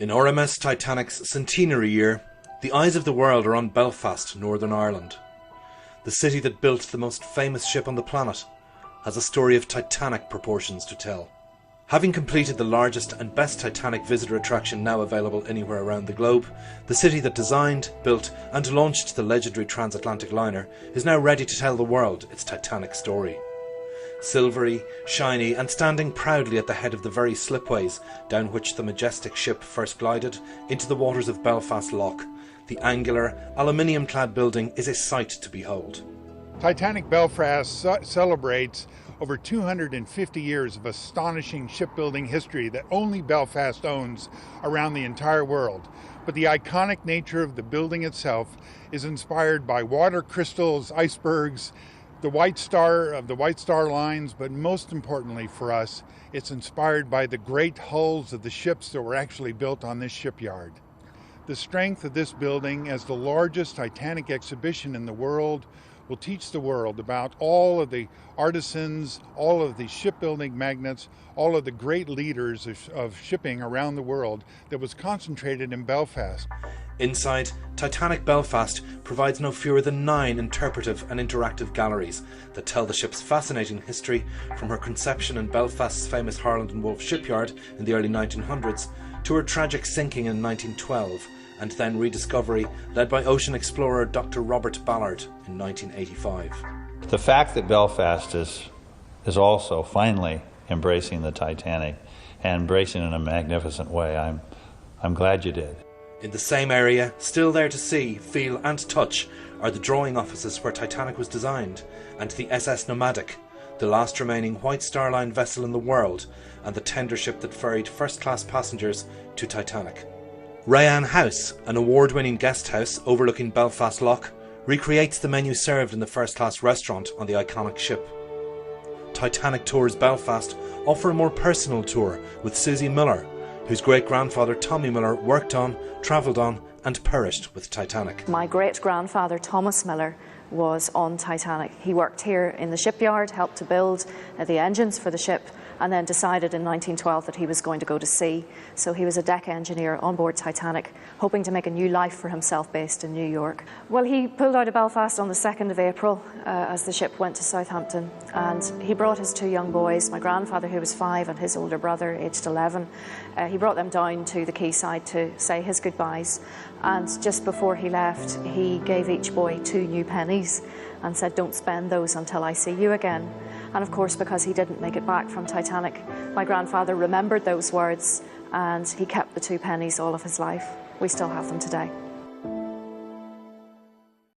In RMS Titanic's centenary year, the eyes of the world are on Belfast, Northern Ireland. The city that built the most famous ship on the planet has a story of Titanic proportions to tell. Having completed the largest and best Titanic visitor attraction now available anywhere around the globe, the city that designed, built and launched the legendary transatlantic liner is now ready to tell the world its Titanic story. Silvery, shiny and standing proudly at the head of the very slipways down which the majestic ship first glided into the waters of Belfast Lough, the angular, aluminium-clad building is a sight to behold. Titanic Belfast celebrates over 250 years of astonishing shipbuilding history that only Belfast owns around the entire world. But the iconic nature of the building itself is inspired by water crystals, icebergs, the White Star lines, but most importantly for us, it's inspired by the great hulls of the ships that were actually built on this shipyard. The strength of this building as the largest Titanic exhibition in the world will teach the world about all of the artisans, all of the shipbuilding magnates, all of the great leaders of shipping around the world that was concentrated in Belfast. Inside, Titanic Belfast provides no fewer than 9 interpretive and interactive galleries that tell the ship's fascinating history from her conception in Belfast's famous Harland and Wolff shipyard in the early 1900s to her tragic sinking in 1912 and then rediscovery led by ocean explorer Dr. Robert Ballard in 1985. The fact that Belfast is also finally embracing the Titanic and embracing it in a magnificent way, I'm glad you did. In the same area, still there to see, feel and touch, are the drawing offices where Titanic was designed, and the SS Nomadic, the last remaining White Star Line vessel in the world, and the tender ship that ferried first-class passengers to Titanic. Rayanne House, an award-winning guest house overlooking Belfast Lough, recreates the menu served in the first-class restaurant on the iconic ship. Titanic Tours Belfast offer a more personal tour with Susie Miller, whose great-grandfather Tommy Miller worked on, travelled on and perished with Titanic. My great-grandfather Thomas Miller was on Titanic. He worked here in the shipyard, helped to build the engines for the ship, and then decided in 1912 that he was going to go to sea. So he was a deck engineer on board Titanic, hoping to make a new life for himself based in New York. Well, he pulled out of Belfast on the 2nd of April as the ship went to Southampton, and he brought his 2 young boys, my grandfather who was 5 and his older brother aged 11. He brought them down to the quayside to say his goodbyes, and just before he left he gave each boy 2 new pennies and said, "Don't spend those until I see you again." And of course, because he didn't make it back from Titanic, my grandfather remembered those words and he kept the 2 pennies all of his life. We still have them today.